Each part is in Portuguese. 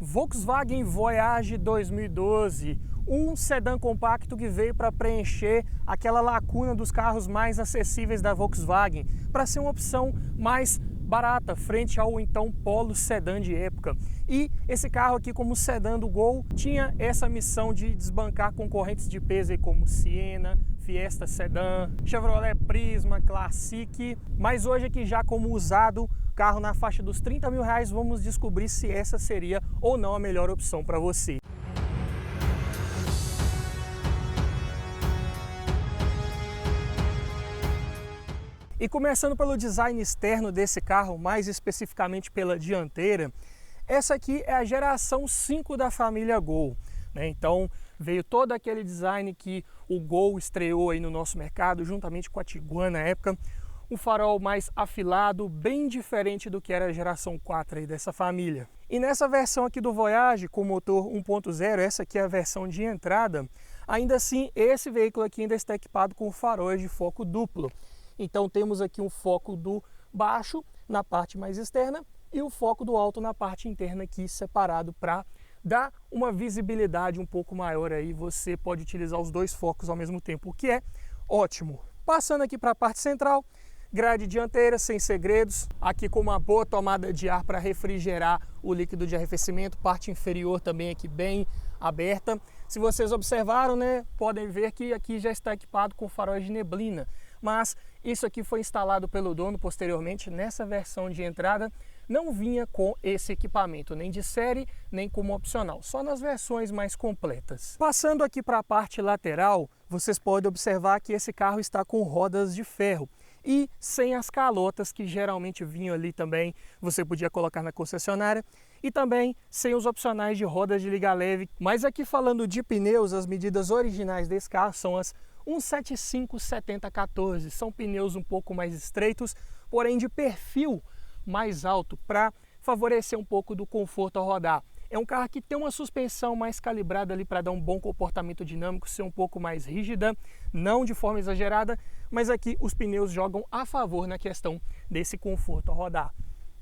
Volkswagen Voyage 2012, um sedã compacto que veio para preencher aquela lacuna dos carros mais acessíveis da Volkswagen, para ser uma opção mais barata frente ao então Polo sedã de época. E esse carro aqui, como sedã do Gol, tinha essa missão de desbancar concorrentes de peso aí como Siena, Fiesta Sedã, Chevrolet Prisma, Classic, mas hoje aqui já como usado, carro na faixa dos R$30 mil, vamos descobrir se essa seria ou não a melhor opção para você. E começando pelo design externo desse carro, mais especificamente pela dianteira, essa aqui é a geração 5 da família Gol, né? Então veio todo aquele design que o Gol estreou aí no nosso mercado, juntamente com a Tiguan na época. Um farol mais afilado, bem diferente do que era a geração 4 aí dessa família. E nessa versão aqui do Voyage, com motor 1.0, essa aqui é a versão de entrada, ainda assim esse veículo aqui ainda está equipado com faróis de foco duplo. Então temos aqui um foco do baixo na parte mais externa e o foco do alto na parte interna aqui separado para dar uma visibilidade um pouco maior aí. Você pode utilizar os dois focos ao mesmo tempo, o que é ótimo. Passando aqui para a parte central, grade dianteira sem segredos, aqui com uma boa tomada de ar para refrigerar o líquido de arrefecimento, parte inferior também aqui bem aberta. Se vocês observaram, né, podem ver que aqui já está equipado com faróis de neblina, mas isso aqui foi instalado pelo dono posteriormente. Nessa versão de entrada não vinha com esse equipamento, nem de série, nem como opcional, só nas versões mais completas. Passando aqui para a parte lateral, vocês podem observar que esse carro está com rodas de ferro e sem as calotas que geralmente vinham ali também, você podia colocar na concessionária, e também sem os opcionais de rodas de liga leve. Mas aqui falando de pneus, as medidas originais desse carro são as 175/70/14, são pneus um pouco mais estreitos, porém de perfil mais alto para favorecer um pouco do conforto ao rodar. É um carro que tem uma suspensão mais calibrada ali para dar um bom comportamento dinâmico, ser um pouco mais rígida, não de forma exagerada, mas aqui os pneus jogam a favor na questão desse conforto ao rodar.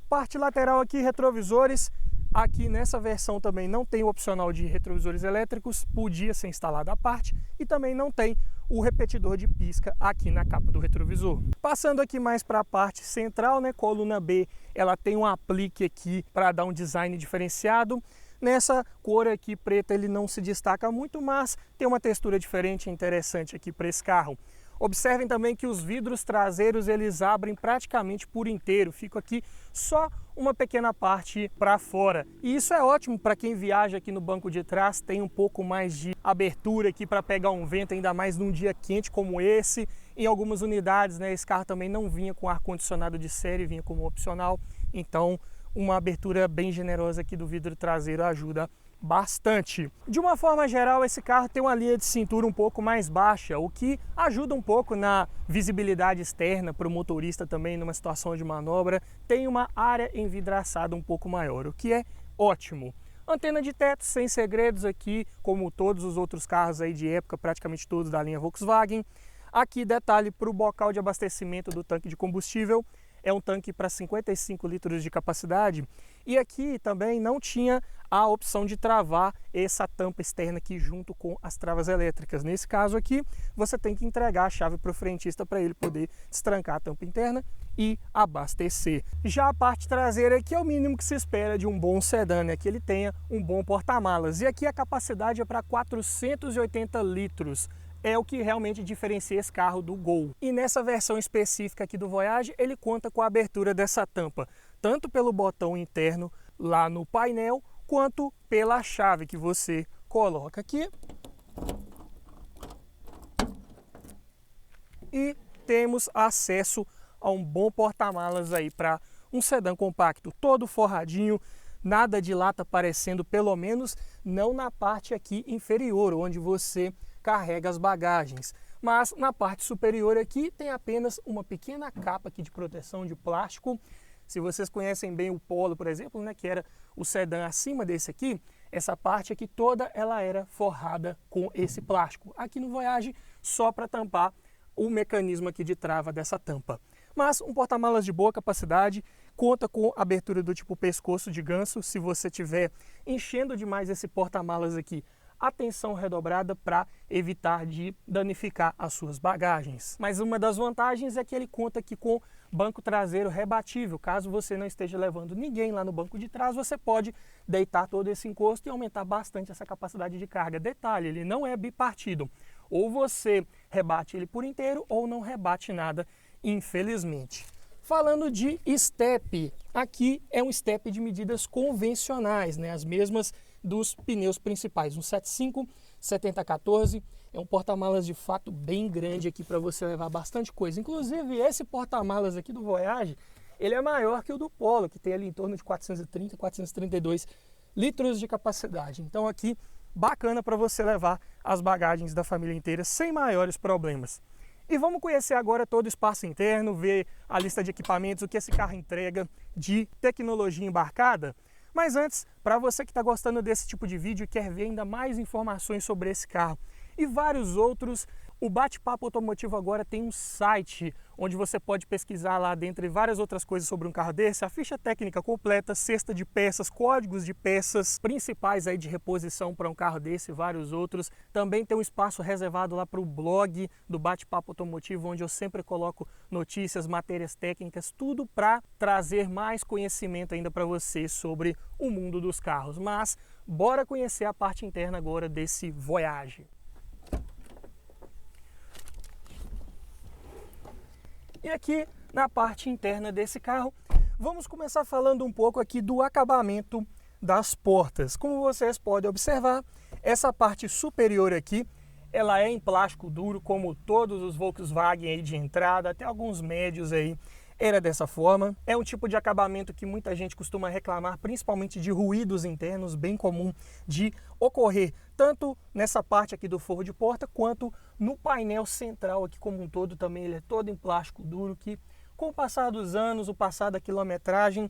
Parte lateral aqui, retrovisores. Aqui nessa versão também não tem o opcional de retrovisores elétricos, podia ser instalado à parte, e também não tem o repetidor de pisca aqui na capa do retrovisor. Passando aqui mais para a parte central, né, coluna B, ela tem um aplique aqui para dar um design diferenciado. Nessa cor aqui preta ele não se destaca muito, mas tem uma textura diferente e interessante aqui para esse carro. Observem também que os vidros traseiros eles abrem praticamente por inteiro, fica aqui só uma pequena parte para fora. E isso é ótimo para quem viaja aqui no banco de trás, tem um pouco mais de abertura aqui para pegar um vento, ainda mais num dia quente como esse. Em algumas unidades, né, esse carro também não vinha com ar-condicionado de série, vinha como opcional, então uma abertura bem generosa aqui do vidro traseiro ajuda bastante. De uma forma geral, esse carro tem uma linha de cintura um pouco mais baixa, o que ajuda um pouco na visibilidade externa para o motorista também numa situação de manobra. Tem uma área envidraçada um pouco maior, o que é ótimo. Antena de teto sem segredos aqui, como todos os outros carros aí de época, praticamente todos da linha Volkswagen. Aqui detalhe para o bocal de abastecimento do tanque de combustível. É um tanque para 55 litros de capacidade, e aqui também não tinha a opção de travar essa tampa externa aqui junto com as travas elétricas. Nesse caso aqui, você tem que entregar a chave para o frentista para ele poder destrancar a tampa interna e abastecer. Já a parte traseira aqui é o mínimo que se espera de um bom sedã, né? Que ele tenha um bom porta-malas, e aqui a capacidade é para 480 litros. É o que realmente diferencia esse carro do Gol. E nessa versão específica aqui do Voyage, ele conta com a abertura dessa tampa, tanto pelo botão interno lá no painel, quanto pela chave que você coloca aqui. E temos acesso a um bom porta-malas aí para um sedã compacto, todo forradinho, nada de lata aparecendo, pelo menos não na parte aqui inferior, onde você carrega as bagagens, mas na parte superior aqui tem apenas uma pequena capa aqui de proteção de plástico. Se vocês conhecem bem o Polo, por exemplo, né, que era o sedã acima desse aqui, essa parte aqui toda ela era forrada com esse plástico. Aqui no Voyage, só para tampar o mecanismo aqui de trava dessa tampa. Mas um porta-malas de boa capacidade, conta com abertura do tipo pescoço de ganso. Se você estiver enchendo demais esse porta-malas aqui, atenção redobrada para evitar de danificar as suas bagagens. Mas uma das vantagens é que ele conta aqui com banco traseiro rebatível. Caso você não esteja levando ninguém lá no banco de trás, você pode deitar todo esse encosto e aumentar bastante essa capacidade de carga. Detalhe, ele não é bipartido. Ou você rebate ele por inteiro ou não rebate nada, infelizmente. Falando de step, aqui é um step de medidas convencionais, né? As mesmas dos pneus principais, um 75, 7014, é um porta-malas de fato bem grande aqui para você levar bastante coisa. Inclusive esse porta-malas aqui do Voyage, ele é maior que o do Polo, que tem ali em torno de 430, 432 litros de capacidade. Então aqui, bacana para você levar as bagagens da família inteira sem maiores problemas. E vamos conhecer agora todo o espaço interno, ver a lista de equipamentos, o que esse carro entrega de tecnologia embarcada. Mas antes, para você que está gostando desse tipo de vídeo e quer ver ainda mais informações sobre esse carro e vários outros, o Bate-Papo Automotivo agora tem um site onde você pode pesquisar lá dentro e várias outras coisas sobre um carro desse, a ficha técnica completa, cesta de peças, códigos de peças principais aí de reposição para um carro desse e vários outros. Também tem um espaço reservado lá para o blog do Bate-Papo Automotivo, onde eu sempre coloco notícias, matérias técnicas, tudo para trazer mais conhecimento ainda para você sobre o mundo dos carros. Mas bora conhecer a parte interna agora desse Voyage. E aqui na parte interna desse carro, vamos começar falando um pouco aqui do acabamento das portas. Como vocês podem observar, essa parte superior aqui, ela é em plástico duro, como todos os Volkswagen aí de entrada, até alguns médios aí, era dessa forma. É um tipo de acabamento que muita gente costuma reclamar, principalmente de ruídos internos, bem comum de ocorrer, tanto nessa parte aqui do forro de porta, quanto no painel central aqui como um todo também. Ele é todo em plástico duro, que com o passar dos anos, o passar da quilometragem,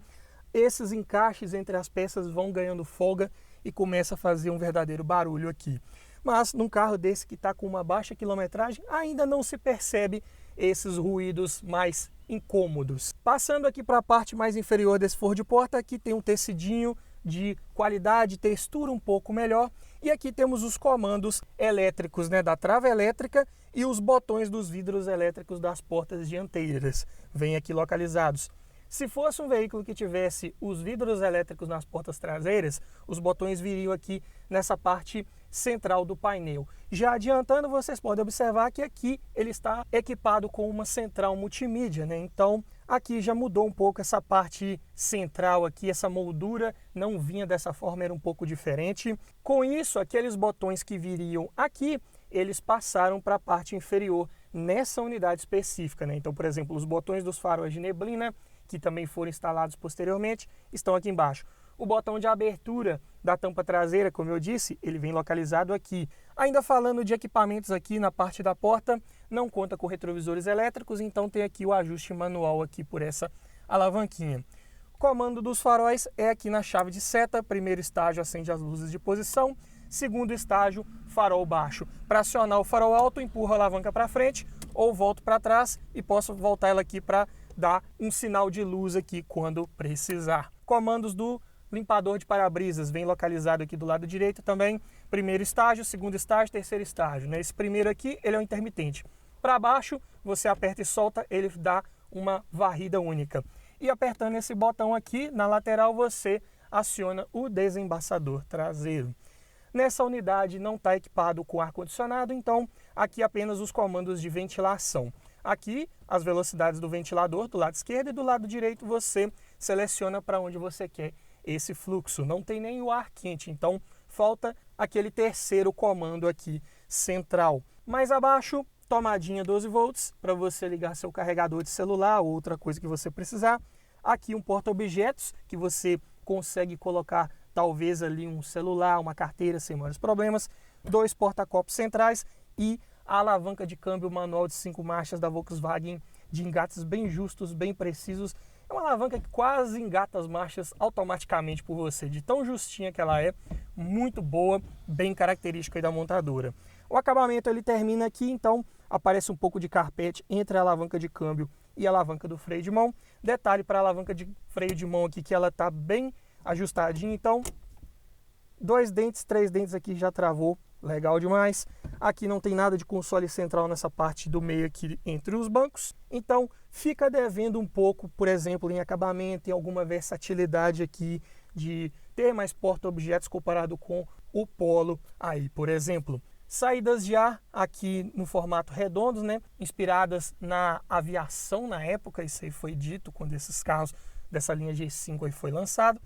esses encaixes entre as peças vão ganhando folga e começa a fazer um verdadeiro barulho aqui. Mas num carro desse que está com uma baixa quilometragem, ainda não se percebe esses ruídos mais incômodos. Passando aqui para a parte mais inferior desse forro de porta, aqui tem um tecidinho de qualidade, textura um pouco melhor. E aqui temos os comandos elétricos, né, da trava elétrica e os botões dos vidros elétricos das portas dianteiras. Vêm aqui localizados. Se fosse um veículo que tivesse os vidros elétricos nas portas traseiras, os botões viriam aqui nessa parte central do painel. Já adiantando, vocês podem observar que aqui ele está equipado com uma central multimídia, né? Então aqui já mudou um pouco essa parte central aqui, essa moldura não vinha dessa forma, era um pouco diferente. Com isso, aqueles botões que viriam aqui, eles passaram para a parte inferior nessa unidade específica, né? Então, por exemplo, os botões dos faróis de neblina, que também foram instalados posteriormente, estão aqui embaixo. O botão de abertura da tampa traseira, como eu disse, ele vem localizado aqui. Ainda falando de equipamentos aqui na parte da porta, não conta com retrovisores elétricos, então tem aqui o ajuste manual aqui por essa alavanquinha. O comando dos faróis é aqui na chave de seta. Primeiro estágio, acende as luzes de posição. Segundo estágio, farol baixo. Para acionar o farol alto, empurro a alavanca para frente ou volto para trás e posso voltar ela aqui para dar um sinal de luz aqui quando precisar. Comandos do limpador de para-brisas, vem localizado aqui do lado direito também. Primeiro estágio, segundo estágio, terceiro estágio, né? Esse primeiro aqui, ele é um intermitente. Para baixo, você aperta e solta, ele dá uma varrida única. E apertando esse botão aqui, na lateral, você aciona o desembaçador traseiro. Nessa unidade não está equipado com ar-condicionado, então aqui apenas os comandos de ventilação. Aqui, as velocidades do ventilador do lado esquerdo e do lado direito você seleciona para onde você quer esse fluxo. Não tem nem o ar quente, então falta aquele terceiro comando aqui central. Mais abaixo, tomadinha 12 volts para você ligar seu carregador de celular ou outra coisa que você precisar. Aqui um porta-objetos que você consegue colocar talvez ali um celular, uma carteira sem maiores problemas. 2 porta-copos centrais e a alavanca de câmbio manual de 5 marchas da Volkswagen, de engates bem justos, bem precisos. É uma alavanca que quase engata as marchas automaticamente por você, de tão justinha que ela é, muito boa, bem característica aí da montadora. O acabamento ele termina aqui, então aparece um pouco de carpete entre a alavanca de câmbio e a alavanca do freio de mão. Detalhe para a alavanca de freio de mão aqui que ela está bem ajustadinha, então 2 dentes, 3 dentes aqui já travou, legal demais. Aqui não tem nada de console central nessa parte do meio aqui entre os bancos, então fica devendo um pouco, por exemplo, em acabamento, em alguma versatilidade aqui de ter mais porta-objetos comparado com o Polo aí, por exemplo. Saídas de ar aqui no formato redondo, né? Inspiradas na aviação na época, isso aí foi dito quando esses carros dessa linha G5 aí foi lançado.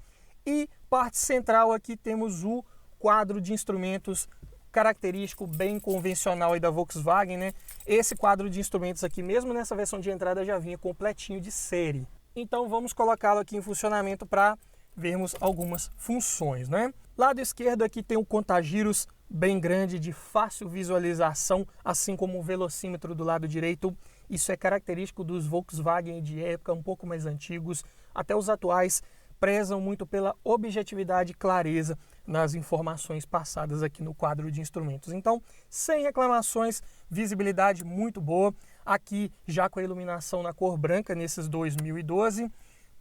E parte central aqui temos o quadro de instrumentos característico, bem convencional aí da Volkswagen, né? Esse quadro de instrumentos aqui, mesmo nessa versão de entrada, já vinha completinho de série. Então vamos colocá-lo aqui em funcionamento para vermos algumas funções, né? Lado esquerdo aqui tem um contagiros bem grande, de fácil visualização, assim como o velocímetro do lado direito. Isso é característico dos Volkswagen de época, um pouco mais antigos. Até os atuais prezam muito pela objetividade e clareza nas informações passadas aqui no quadro de instrumentos. Então, sem reclamações, visibilidade muito boa. Aqui já com a iluminação na cor branca nesses 2012.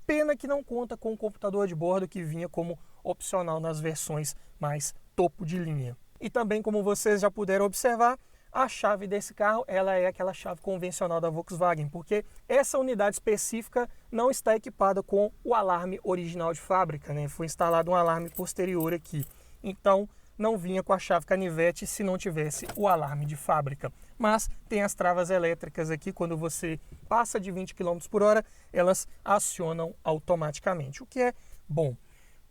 Pena que não conta com o computador de bordo que vinha como opcional nas versões mais topo de linha. E também, como vocês já puderam observar, a chave desse carro ela é aquela chave convencional da Volkswagen, porque essa unidade específica não está equipada com o alarme original de fábrica, né? Foi instalado um alarme posterior aqui. Então, não vinha com a chave canivete se não tivesse o alarme de fábrica. Mas tem as travas elétricas aqui, quando você passa de 20 km por hora, elas acionam automaticamente, o que é bom.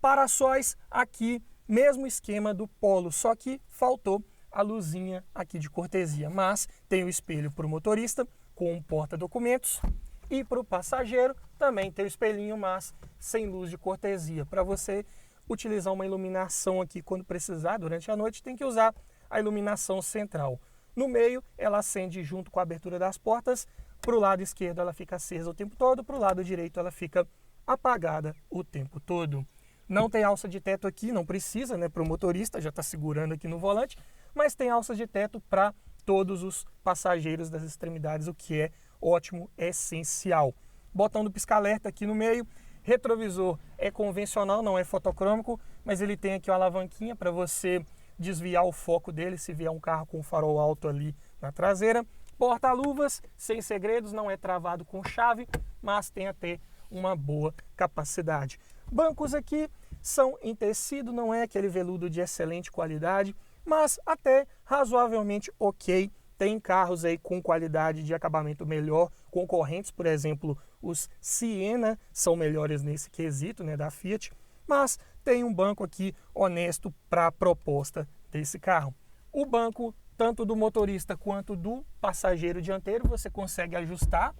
Para-sóis aqui, mesmo esquema do Polo, só que faltou a luzinha aqui de cortesia, mas tem o espelho para o motorista com um porta-documentos e para o passageiro também tem o espelhinho, mas sem luz de cortesia. Para você utilizar uma iluminação aqui quando precisar durante a noite, tem que usar a iluminação central. No meio ela acende junto com a abertura das portas, para o lado esquerdo ela fica acesa o tempo todo, para o lado direito ela fica apagada o tempo todo. Não tem alça de teto aqui, não precisa, né, para o motorista, já está segurando aqui no volante, mas tem alça de teto para todos os passageiros das extremidades, o que é ótimo, essencial. Botão do pisca-alerta aqui no meio, retrovisor é convencional, não é fotocrômico, mas ele tem aqui uma alavanquinha para você desviar o foco dele se vier um carro com farol alto ali na traseira. Porta-luvas, sem segredos, não é travado com chave, mas tem até uma boa capacidade. Bancos aqui são em tecido, não é aquele veludo de excelente qualidade, mas até razoavelmente ok. Tem carros aí com qualidade de acabamento melhor, concorrentes, por exemplo, os Siena são melhores nesse quesito, né, da Fiat, mas tem um banco aqui honesto para a proposta desse carro. O banco, tanto do motorista quanto do passageiro dianteiro, você consegue ajustar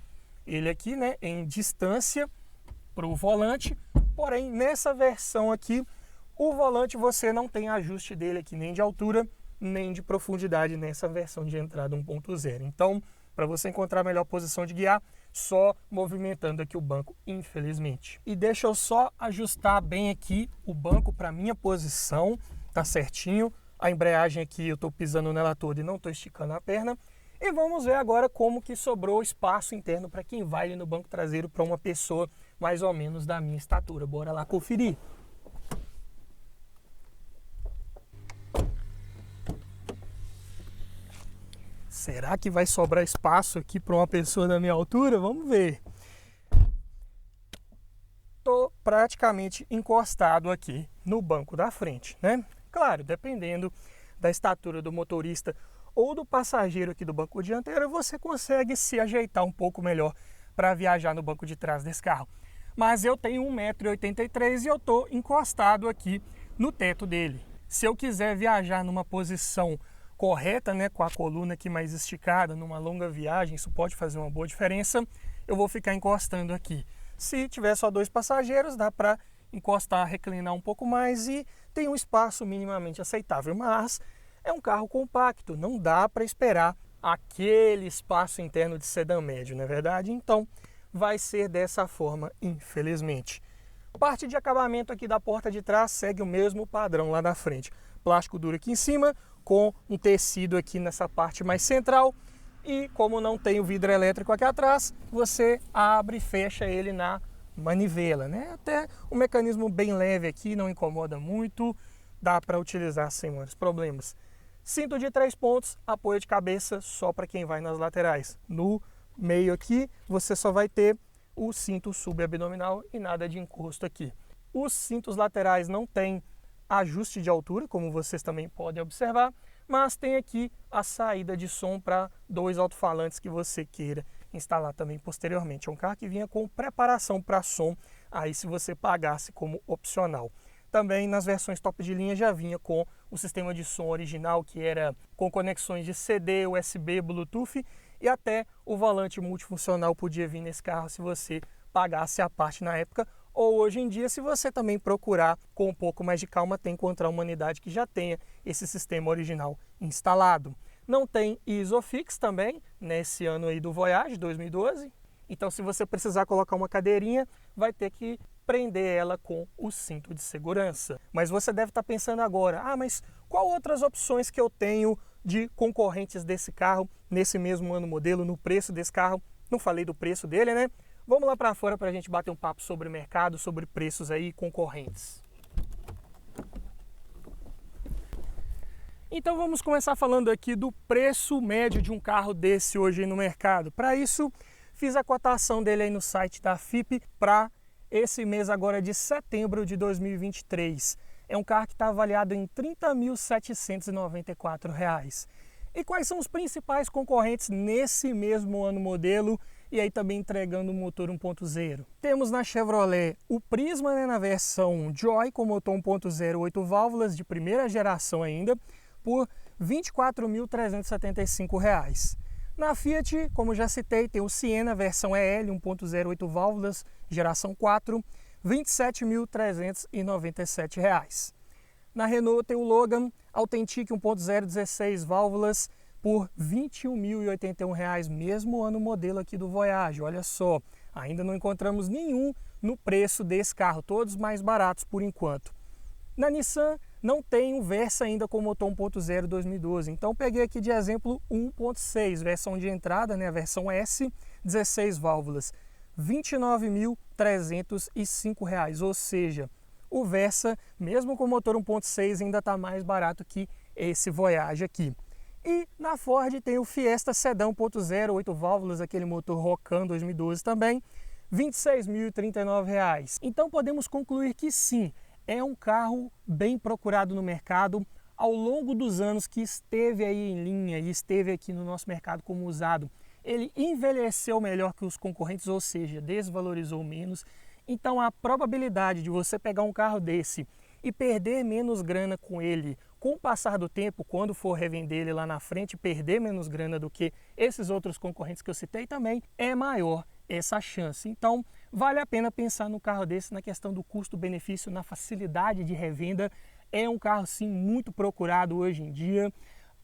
ele aqui, né, em distância para o volante. Porém, nessa versão aqui, o volante você não tem ajuste dele aqui nem de altura, nem de profundidade nessa versão de entrada 1.0. Então, para você encontrar a melhor posição de guiar, só movimentando aqui o banco, infelizmente. E deixa eu só ajustar bem aqui o banco para minha posição, tá certinho. A embreagem aqui eu estou pisando nela toda e não estou esticando a perna. E vamos ver agora como que sobrou espaço interno para quem vai ali no banco traseiro para uma pessoa mais ou menos da minha estatura. Bora lá conferir. Será que vai sobrar espaço aqui para uma pessoa da minha altura? Vamos ver. Estou praticamente encostado aqui no banco da frente, né? Claro, dependendo da estatura do motorista ou do passageiro aqui do banco dianteiro, você consegue se ajeitar um pouco melhor para viajar no banco de trás desse carro. Mas eu tenho 1,83 m e eu estou encostado aqui no teto dele. Se eu quiser viajar numa posição correta, né, com a coluna aqui mais esticada, numa longa viagem, isso pode fazer uma boa diferença, eu vou ficar encostando aqui. Se tiver só 2 passageiros, dá para encostar, reclinar um pouco mais e tem um espaço minimamente aceitável, mas é um carro compacto, não dá para esperar aquele espaço interno de sedã médio, não é verdade? Então vai ser dessa forma, infelizmente. Parte de acabamento aqui da porta de trás segue o mesmo padrão lá da frente. Plástico duro aqui em cima, com um tecido aqui nessa parte mais central E como não tem o vidro elétrico aqui atrás, você abre e fecha ele na manivela, né? Até um mecanismo bem leve aqui, não incomoda muito, dá para utilizar sem muitos problemas. Cinto de 3 pontos, apoio de cabeça só para quem vai nas laterais. No meio aqui, você só vai ter o cinto subabdominal e nada de encosto aqui. Os cintos laterais não têm ajuste de altura, como vocês também podem observar, mas tem aqui a saída de som para 2 alto-falantes que você queira instalar também posteriormente. É um carro que vinha com preparação para som, aí se você pagasse como opcional. Também nas versões top de linha já vinha com o sistema de som original, que era com conexões de CD, USB, Bluetooth, e até o volante multifuncional podia vir nesse carro se você pagasse a parte na época, ou hoje em dia, se você também procurar com um pouco mais de calma, tem encontrar uma unidade que já tenha esse sistema original instalado. Não tem ISOFIX também, nesse ano aí do Voyage, 2012. Então, se você precisar colocar uma cadeirinha, vai ter que prender ela com o cinto de segurança. Mas você deve estar pensando agora, mas qual outras opções que eu tenho de concorrentes desse carro, nesse mesmo ano modelo, no preço desse carro? Não falei do preço dele, né? Vamos lá para fora para a gente bater um papo sobre o mercado, sobre preços aí concorrentes. Então vamos começar falando aqui do preço médio de um carro desse hoje aí no mercado. Para isso, fiz a cotação dele aí no site da FIP para esse mês agora de setembro de 2023. É um carro que está avaliado em R$ 30.794. E quais são os principais concorrentes nesse mesmo ano modelo e aí também entregando o motor 1.0? Temos na Chevrolet o Prisma, né, na versão Joy, com motor 1.0, 8 válvulas de primeira geração ainda, por R$ 24.375. Na Fiat, como já citei, tem o Siena, versão EL, 1.0, 8 válvulas, geração 4, R$ 27.397. Na Renault tem o Logan Authentic 1.0, 16 válvulas, por R$ 21.081, mesmo ano modelo aqui do Voyage. Olha só, ainda não encontramos nenhum no preço desse carro, todos mais baratos por enquanto. Na Nissan não tem um Versa ainda com motor 1.0 2012, então peguei aqui de exemplo 1.6, versão de entrada, né, a versão S, 16 válvulas, R$ 29.305, ou seja, o Versa, mesmo com motor 1.6, ainda está mais barato que esse Voyage aqui. E na Ford tem o Fiesta Sedan 1.0, 8 válvulas, aquele motor Rocan 2012 também, R$ 26.039. Então podemos concluir que sim, é um carro bem procurado no mercado. Ao longo dos anos que esteve aí em linha e esteve aqui no nosso mercado como usado, ele envelheceu melhor que os concorrentes, ou seja, desvalorizou menos. Então a probabilidade de você pegar um carro desse e perder menos grana com ele, com o passar do tempo, quando for revender ele lá na frente, perder menos grana do que esses outros concorrentes que eu citei também, é maior essa chance. Então vale a pena pensar no carro desse na questão do custo-benefício, na facilidade de revenda. É um carro sim muito procurado hoje em dia.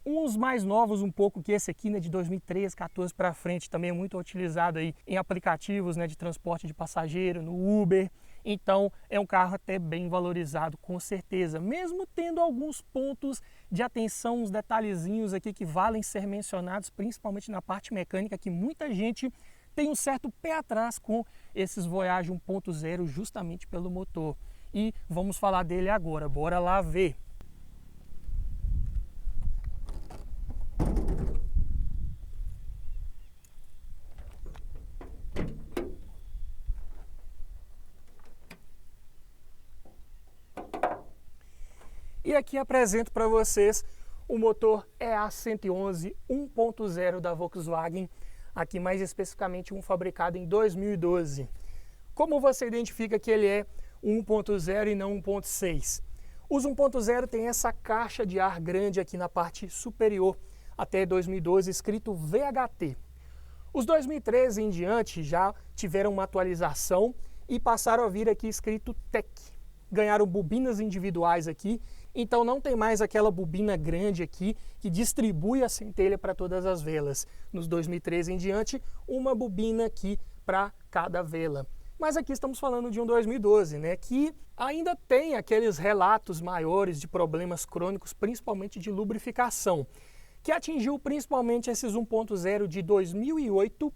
Uns mais novos um pouco que esse aqui, né, de 2013, 14 para frente, também é muito utilizado aí em aplicativos, né, de transporte de passageiro, no Uber. Então é um carro até bem valorizado, com certeza, mesmo tendo alguns pontos de atenção, uns detalhezinhos aqui que valem ser mencionados, principalmente na parte mecânica, que muita gente tem um certo pé atrás com esses Voyage 1.0 justamente pelo motor. E vamos falar dele agora, bora lá ver. E aqui apresento para vocês o motor EA111 1.0 da Volkswagen, aqui mais especificamente um fabricado em 2012. Como você identifica que ele é 1.0 e não 1.6? Os 1.0 tem essa caixa de ar grande aqui na parte superior, até 2012 escrito VHT. Os 2013 em diante já tiveram uma atualização e passaram a vir aqui escrito TEC. Ganharam bobinas individuais aqui, então não tem mais aquela bobina grande aqui que distribui a centelha para todas as velas. Nos 2013 em diante, uma bobina aqui para cada vela. Mas aqui estamos falando de um 2012, né, que ainda tem aqueles relatos maiores de problemas crônicos, principalmente de lubrificação, que atingiu principalmente esses 1.0 de 2008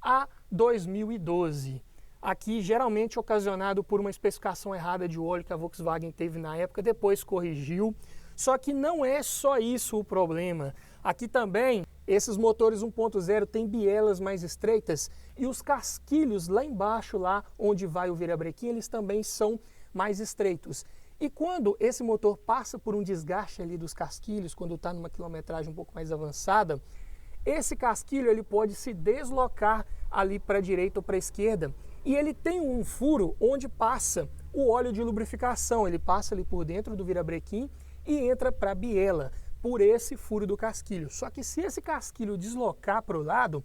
a 2012. Aqui geralmente ocasionado por uma especificação errada de óleo que a Volkswagen teve na época, depois corrigiu. Só que não é só isso o problema. Aqui também, esses motores 1.0 têm bielas mais estreitas e os casquilhos lá embaixo, lá onde vai o virabrequim, eles também são mais estreitos. E quando esse motor passa por um desgaste ali dos casquilhos, quando está numa quilometragem um pouco mais avançada, esse casquilho ele pode se deslocar ali para a direita ou para a esquerda e ele tem um furo onde passa o óleo de lubrificação, ele passa ali por dentro do virabrequim e entra para a biela por esse furo do casquilho. Só que se esse casquilho deslocar para o lado,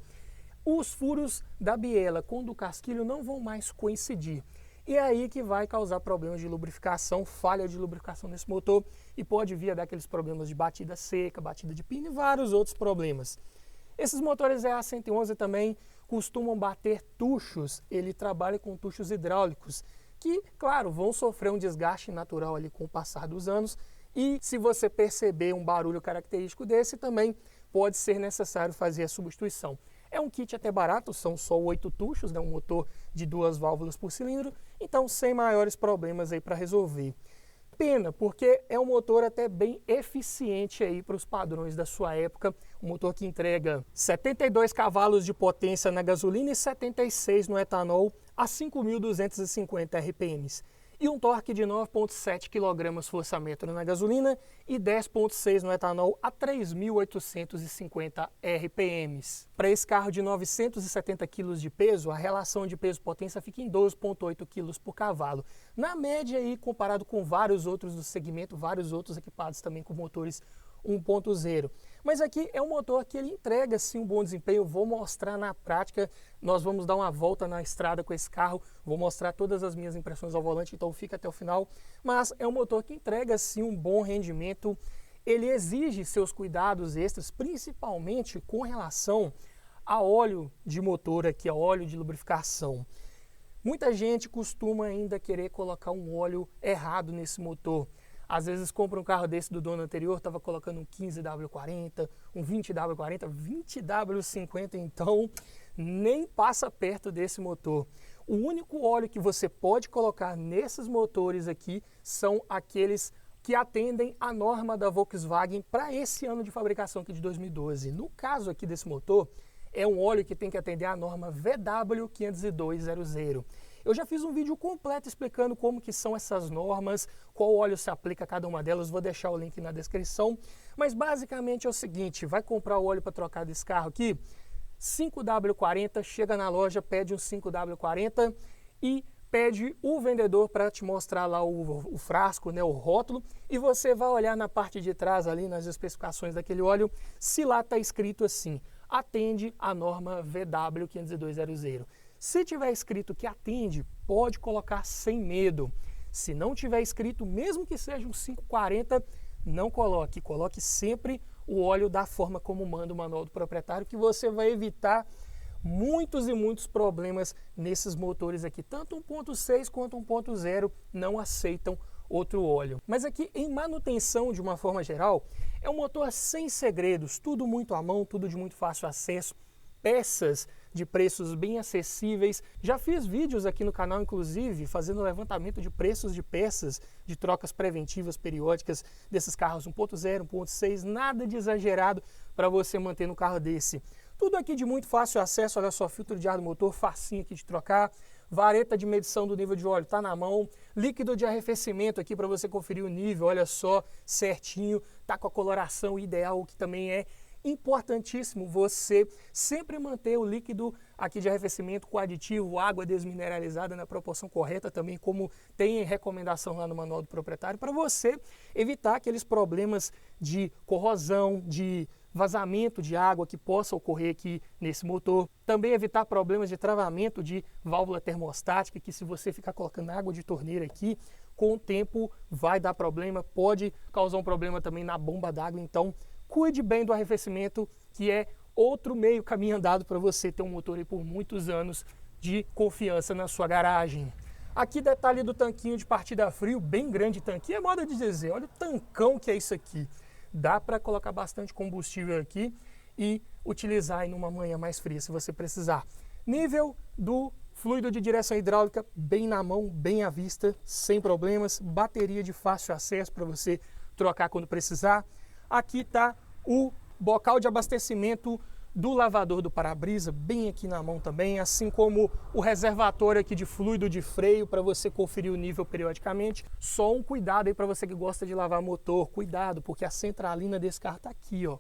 os furos da biela com o do casquilho não vão mais coincidir. E é aí que vai causar problemas de lubrificação, falha de lubrificação nesse motor e pode vir a dar aqueles problemas de batida seca, batida de pino e vários outros problemas. Esses motores EA111 também costumam bater tuchos, ele trabalha com tuchos hidráulicos, que, claro, vão sofrer um desgaste natural ali com o passar dos anos e se você perceber um barulho característico desse, também pode ser necessário fazer a substituição. É um kit até barato, são só 8 tuchos, né, um motor de 2 válvulas por cilindro, então sem maiores problemas aí para resolver. Pena, porque é um motor até bem eficiente aí para os padrões da sua época, um motor que entrega 72 cavalos de potência na gasolina e 76 no etanol a 5.250 RPMs. E um torque de 9,7 kgfm na gasolina e 10,6 no etanol a 3.850 RPMs. Para esse carro de 970 kg de peso, a relação de peso-potência fica em 12,8 kg por cavalo. Na média, aí, comparado com vários outros do segmento, vários outros equipados também com motores 1.0. Mas aqui é um motor que ele entrega sim um bom desempenho, vou mostrar na prática, nós vamos dar uma volta na estrada com esse carro, vou mostrar todas as minhas impressões ao volante, então fica até o final, mas é um motor que entrega sim um bom rendimento, ele exige seus cuidados extras, principalmente com relação a óleo de motor aqui, a óleo de lubrificação. Muita gente costuma ainda querer colocar um óleo errado nesse motor. Às vezes compra um carro desse do dono anterior, estava colocando um 15W40, um 20W40, 20W50, então nem passa perto desse motor. O único óleo que você pode colocar nesses motores aqui são aqueles que atendem a norma da Volkswagen para esse ano de fabricação aqui de 2012. No caso aqui desse motor, é um óleo que tem que atender a norma VW50200. Eu já fiz um vídeo completo explicando como que são essas normas, qual óleo se aplica a cada uma delas, vou deixar o link na descrição. Mas basicamente é o seguinte, vai comprar o óleo para trocar desse carro aqui, 5W40, chega na loja, pede um 5W40 e pede o vendedor para te mostrar lá o frasco, né, o rótulo, e você vai olhar na parte de trás ali nas especificações daquele óleo, se lá está escrito assim, atende a norma VW50200. Se tiver escrito que atende, pode colocar sem medo. Se não tiver escrito, mesmo que seja um 540, não coloque. Coloque sempre o óleo da forma como manda o manual do proprietário, que você vai evitar muitos e muitos problemas nesses motores aqui. Tanto 1.6 quanto 1.0 não aceitam outro óleo. Mas aqui em manutenção, de uma forma geral, é um motor sem segredos, tudo muito à mão, tudo de muito fácil acesso, peças de preços bem acessíveis. Já fiz vídeos aqui no canal, inclusive, fazendo levantamento de preços de peças de trocas preventivas periódicas desses carros 1.0, 1.6, nada de exagerado para você manter no carro desse. Tudo aqui de muito fácil acesso, olha só, filtro de ar do motor, facinho aqui de trocar, vareta de medição do nível de óleo está na mão, líquido de arrefecimento aqui para você conferir o nível, olha só, certinho, tá com a coloração ideal, que também é importantíssimo você sempre manter o líquido aqui de arrefecimento com aditivo, água desmineralizada na proporção correta também, como tem recomendação lá no manual do proprietário, para você evitar aqueles problemas de corrosão, de vazamento de água que possa ocorrer aqui nesse motor. Também evitar problemas de travamento de válvula termostática, que se você ficar colocando água de torneira aqui, com o tempo vai dar problema, pode causar um problema também na bomba d'água, então cuide bem do arrefecimento, que é outro meio caminho andado para você ter um motor aí por muitos anos de confiança na sua garagem. Aqui detalhe do tanquinho de partida a frio, bem grande tanquinho, é moda de dizer, olha o tancão que é isso aqui. dá para colocar bastante combustível aqui e utilizar em uma manhã mais fria se você precisar. Nível do fluido de direção hidráulica bem na mão, bem à vista, sem problemas. Bateria de fácil acesso para você trocar quando precisar. Aqui está o bocal de abastecimento do lavador do para-brisa, bem aqui na mão também, assim como o reservatório aqui de fluido de freio para você conferir o nível periodicamente. Só um cuidado aí para você que gosta de lavar motor, cuidado, porque a centralina desse carro está aqui, ó.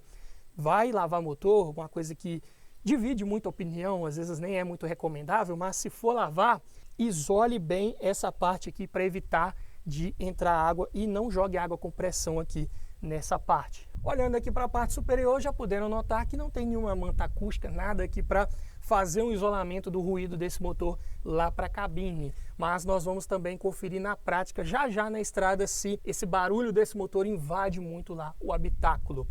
Vai lavar motor, uma coisa que divide muita opinião, às vezes nem é muito recomendável, mas se for lavar, isole bem essa parte aqui para evitar de entrar água e não jogue água com pressão aqui nessa parte. Olhando aqui para a parte superior, já puderam notar que não tem nenhuma manta acústica, nada aqui para fazer um isolamento do ruído desse motor lá para a cabine. Mas nós vamos também conferir na prática, já na estrada, se esse barulho desse motor invade muito lá o habitáculo.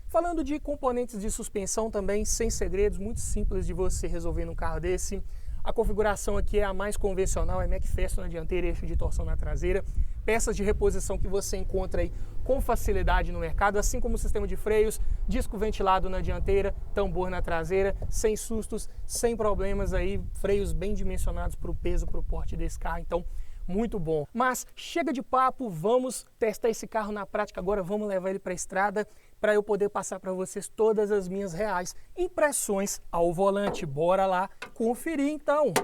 Falando de componentes de suspensão também, sem segredos, muito simples de você resolver num carro desse. A configuração aqui é a mais convencional, é McPherson na dianteira e eixo de torção na traseira. Peças de reposição que você encontra aí com facilidade no mercado, assim como o sistema de freios, disco ventilado na dianteira, tambor na traseira, sem sustos, sem problemas aí, freios bem dimensionados para o peso, para o porte desse carro, então muito bom. Mas chega de papo, vamos testar esse carro na prática agora, vamos levar ele para a estrada para eu poder passar para vocês todas as minhas reais impressões ao volante. Bora lá conferir então!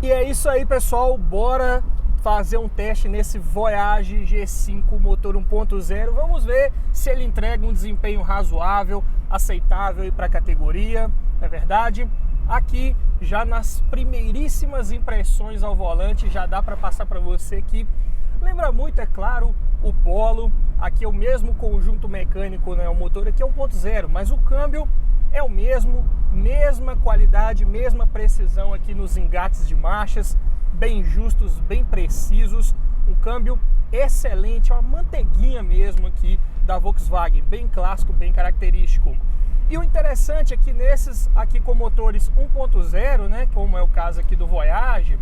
E é isso aí, pessoal, bora fazer um teste nesse Voyage G5 motor 1.0. Vamos ver se ele entrega um desempenho razoável, aceitável para a categoria, não é verdade? Aqui, já nas primeiríssimas impressões ao volante, já dá para passar para você que lembra muito, é claro, o Polo. Aqui é o mesmo conjunto mecânico, né? O motor aqui é 1.0, mas o câmbio é o mesmo, mesma qualidade, mesma precisão aqui nos engates de marchas, bem justos, bem precisos, um câmbio excelente, uma manteiguinha mesmo aqui da Volkswagen, bem clássico, bem característico. E o interessante é que nesses aqui com motores 1.0, né, como é o caso aqui do Voyage,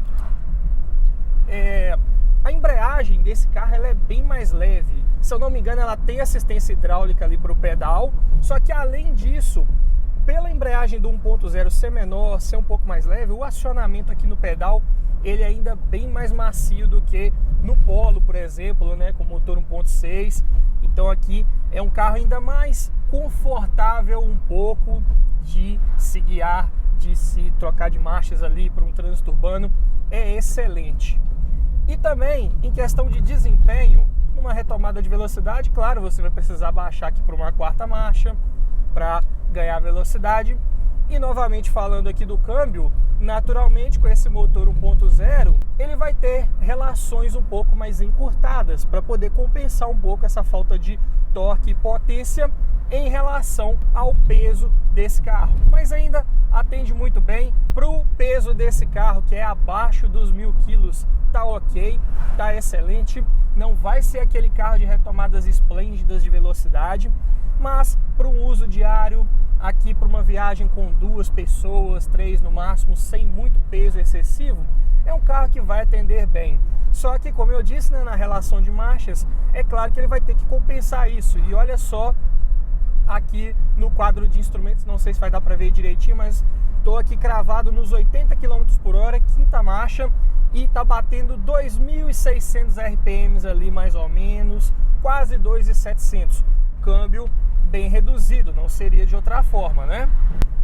a embreagem desse carro ela é bem mais leve. Se eu não me engano, ela tem assistência hidráulica ali para o pedal, só que além disso, pela embreagem do 1.0 ser menor, ser um pouco mais leve, o acionamento aqui no pedal ele é ainda bem mais macio do que no Polo, por exemplo, né, com motor 1.6. Então aqui é um carro ainda mais confortável um pouco de se guiar, de se trocar de marchas ali para um trânsito urbano, é excelente. E também em questão de desempenho, numa retomada de velocidade, claro, você vai precisar baixar aqui para uma quarta marcha para ganhar velocidade. E novamente falando aqui do câmbio, naturalmente com esse motor 1.0 ele vai ter relações um pouco mais encurtadas para poder compensar um pouco essa falta de torque e potência em relação ao peso desse carro, mas ainda atende muito bem para o peso desse carro, que é abaixo dos 1000 quilos. Tá ok, tá excelente, não vai ser aquele carro de retomadas esplêndidas de velocidade, mas para um uso diário, aqui para uma viagem com 2 pessoas, 3 no máximo, sem muito peso excessivo, é um carro que vai atender bem. Só que, como eu disse, né, na relação de marchas, é claro que ele vai ter que compensar isso. E olha só, aqui no quadro de instrumentos, não sei se vai dar para ver direitinho, mas estou aqui cravado nos 80 km por hora, quinta marcha, e está batendo 2.600 RPMs ali mais ou menos, quase 2.700. Câmbio bem reduzido, não seria de outra forma, né?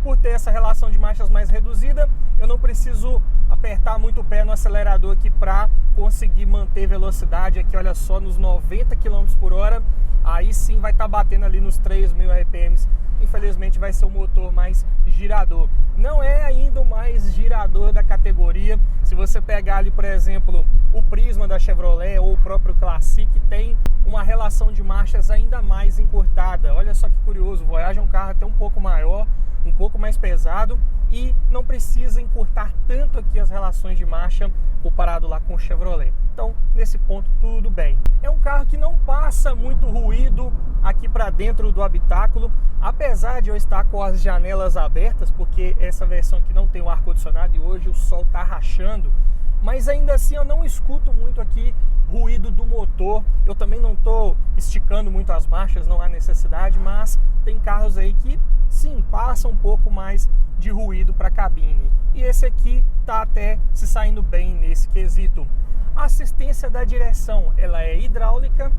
Por ter essa relação de marchas mais reduzida, eu não preciso apertar muito o pé no acelerador aqui para conseguir manter velocidade aqui, olha só, nos 90 km por hora, aí sim vai estar batendo ali nos 3.000 RPMs. Infelizmente vai ser o motor mais girador. Não é ainda o mais girador da categoria. Se você pegar ali, por exemplo, o Prisma da Chevrolet ou o próprio Classic, tem uma relação de marchas ainda mais encurtada. Olha só que curioso, o Voyage é um carro até um pouco maior, um pouco mais pesado e não precisa encurtar tanto aqui as relações de marcha comparado lá com o Chevrolet. Então, nesse ponto, tudo bem. É um carro que não passa muito ruído aqui para dentro do habitáculo, apesar de eu estar com as janelas abertas, porque essa versão aqui não tem o ar-condicionado e hoje o sol está rachando, mas ainda assim eu não escuto muito aqui ruído do motor. Eu também não estou esticando muito as marchas, não há necessidade, mas tem carros aí que sim, passa um pouco mais de ruído para a cabine. E esse aqui está até se saindo bem nesse quesito. A assistência da direção, ela é hidráulica,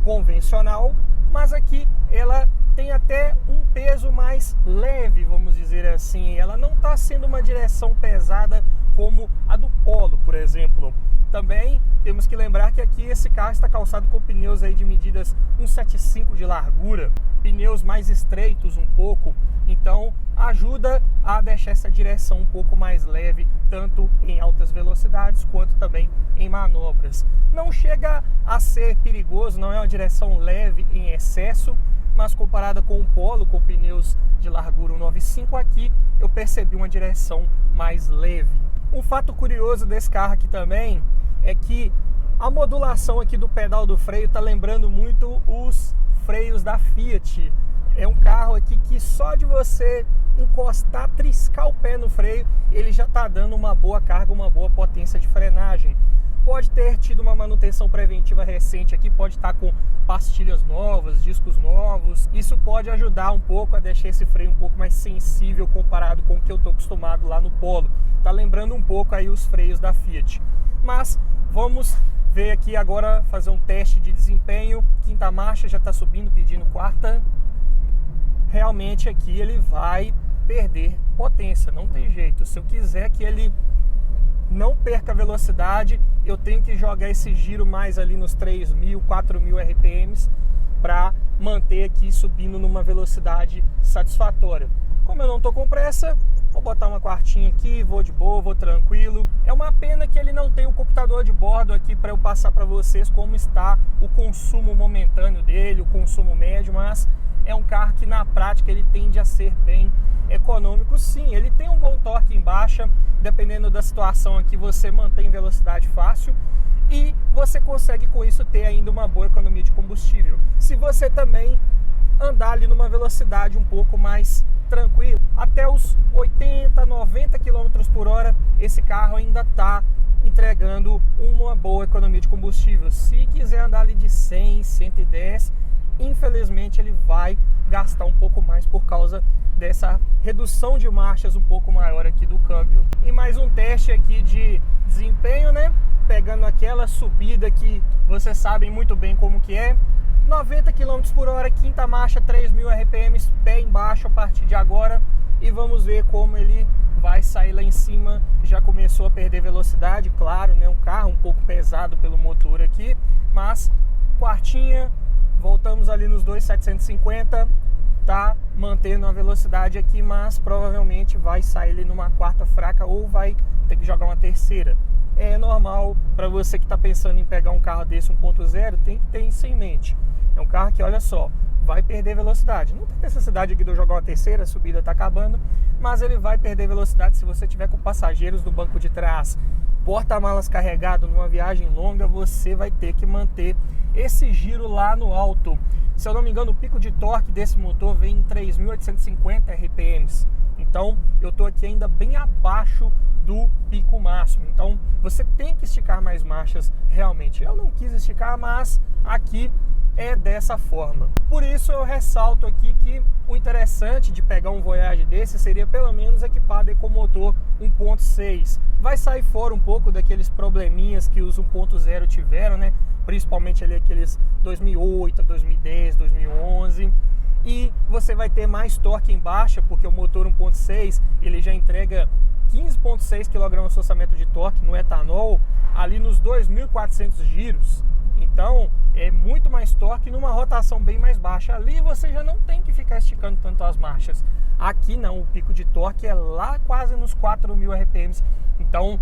convencional, mas aqui ela tem até um peso mais leve, vamos dizer assim. Ela não está sendo uma direção pesada como a do Polo, por exemplo. Também temos que lembrar que aqui esse carro está calçado com pneus aí de medidas 1,75 de largura, pneus mais estreitos um pouco, então ajuda a deixar essa direção um pouco mais leve, tanto em altas velocidades quanto também em manobras. Não chega a ser perigoso, não é uma direção leve em excesso, mas comparada com o Polo, com pneus de largura 1,95, aqui eu percebi uma direção mais leve. Um fato curioso desse carro aqui também é que a modulação aqui do pedal do freio está lembrando muito os freios da Fiat. É um carro aqui que só de você encostar, triscar o pé no freio, ele já está dando uma boa carga, uma boa potência de frenagem. Pode ter tido uma manutenção preventiva recente aqui, pode estar com pastilhas novas, discos novos. Isso pode ajudar um pouco a deixar esse freio um pouco mais sensível comparado com o que eu estou acostumado lá no Polo. Tá lembrando um pouco aí os freios da Fiat. Mas vamos ver aqui agora, fazer um teste de desempenho. Quinta marcha já está subindo, pedindo quarta. Realmente aqui ele vai perder potência, não tem jeito. Se eu quiser que ele não perca velocidade, eu tenho que jogar esse giro mais ali nos 3.000, 4.000 RPMs para manter aqui subindo numa velocidade satisfatória. Como eu não estou com pressa, vou botar uma quartinha aqui, vou de boa, vou tranquilo. É uma pena que ele não tem o computador de bordo aqui para eu passar para vocês como está o consumo momentâneo dele, o consumo médio, mas é um carro que na prática ele tende a ser bem econômico. Sim, ele tem um bom torque em baixa, dependendo da situação aqui você mantém velocidade fácil e você consegue com isso ter ainda uma boa economia de combustível. Se você também andar ali numa velocidade um pouco mais tranquila, até os 80, 90 km por hora, esse carro ainda está entregando uma boa economia de combustível. Se quiser andar ali de 100, 110, infelizmente ele vai gastar um pouco mais por causa dessa redução de marchas um pouco maior aqui do câmbio. E mais um teste aqui de desempenho, né? Pegando aquela subida que vocês sabem muito bem como que é. 90 km por hora, quinta marcha, 3.000 RPMs, pé embaixo a partir de agora. E vamos ver como ele vai sair lá em cima. Já começou a perder velocidade, claro, né? Um carro um pouco pesado pelo motor aqui, mas quartinha, voltamos ali nos 2.750, tá mantendo a velocidade aqui, mas provavelmente vai sair ali numa quarta fraca ou vai ter que jogar uma terceira. É normal para você que está pensando em pegar um carro desse 1.0, tem que ter isso em mente. É um carro que, olha só, vai perder velocidade. Não tem necessidade aqui de eu jogar uma terceira, a subida está acabando, mas ele vai perder velocidade se você tiver com passageiros no banco de trás. Porta-malas carregado numa viagem longa, você vai ter que manter esse giro lá no alto. Se eu não me engano, o pico de torque desse motor vem em 3.850 RPMs. Então, eu estou aqui ainda bem abaixo do pico máximo. Então, você tem que esticar mais marchas realmente. Eu não quis esticar, mas aqui é dessa forma. Por isso eu ressalto aqui que o interessante de pegar um Voyage desse seria pelo menos equipado com motor 1.6. Vai sair fora um pouco daqueles probleminhas que os 1.0 tiveram, né? Principalmente ali aqueles 2008, 2010, 2011. E você vai ter mais torque em baixa, porque o motor 1.6 ele já entrega 15,6 kg de orçamento de torque no etanol, ali nos 2.400 giros. Então é muito mais torque numa rotação bem mais baixa. Ali você já não tem que ficar esticando tanto as marchas. Aqui não, o pico de torque é lá quase nos 4.000 RPMs. Então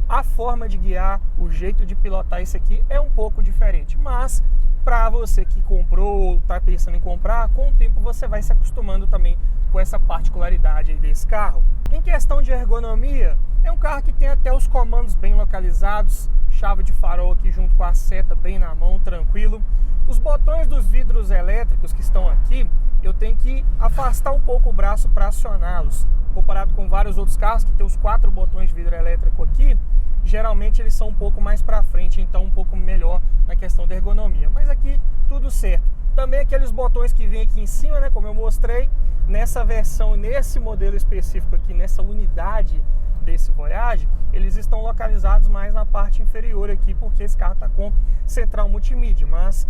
a forma de guiar, o jeito de pilotar esse aqui é um pouco diferente. Mas para você que comprou ou está pensando em comprar, com o tempo você vai se acostumando também com essa particularidade aí desse carro. Em questão de ergonomia, é um carro que tem até os comandos bem localizados, chave de farol aqui junto com a seta bem na mão, tranquilo. Os botões dos vidros elétricos que estão aqui, eu tenho que afastar um pouco o braço para acioná-los. Comparado com vários outros carros que tem os 4 botões de vidro elétrico aqui, geralmente eles são um pouco mais para frente, então um pouco melhor na questão da ergonomia. Mas aqui tudo certo. Também aqueles botões que vem aqui em cima, né, como eu mostrei, nessa versão, nesse modelo específico aqui, nessa unidade desse Voyage, eles estão localizados mais na parte inferior aqui, porque esse carro está com central multimídia, mas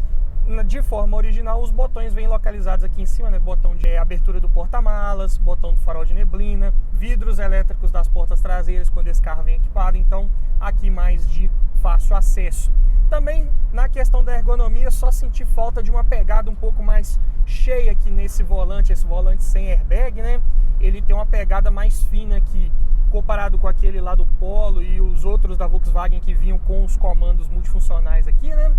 de forma original os botões vêm localizados aqui em cima, né? Botão de abertura do porta-malas, botão do farol de neblina, vidros elétricos das portas traseiras quando esse carro vem equipado, então aqui mais de fácil acesso. Também na questão da ergonomia, só senti falta de uma pegada um pouco mais cheia aqui nesse volante, esse volante sem airbag, né? Ele tem uma pegada mais fina aqui, comparado com aquele lá do Polo e os outros da Volkswagen que vinham com os comandos multifuncionais aqui, né?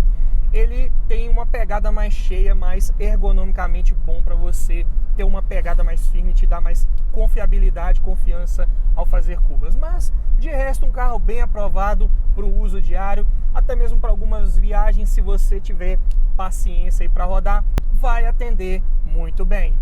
Ele tem uma pegada mais cheia, mais ergonomicamente bom para você ter uma pegada mais firme, te dá mais confiabilidade, confiança ao fazer curvas. Mas, de resto, um carro bem aprovado para o uso diário, até mesmo para algumas viagens, se você tiver paciência aí para rodar, vai atender muito bem.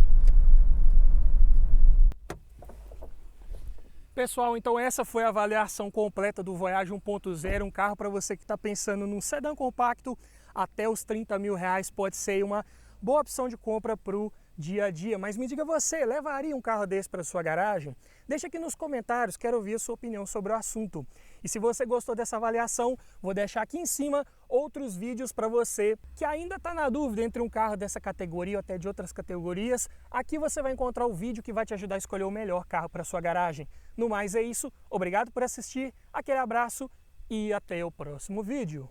Pessoal, então essa foi a avaliação completa do Voyage 1.0, um carro para você que está pensando num sedã compacto até os 30 mil reais, pode ser uma boa opção de compra para o dia a dia. Mas me diga você, levaria um carro desse para sua garagem? Deixa aqui nos comentários, quero ouvir a sua opinião sobre o assunto. E se você gostou dessa avaliação, vou deixar aqui em cima outros vídeos para você que ainda está na dúvida entre um carro dessa categoria ou até de outras categorias. Aqui você vai encontrar o vídeo que vai te ajudar a escolher o melhor carro para sua garagem. No mais é isso, obrigado por assistir, aquele abraço e até o próximo vídeo.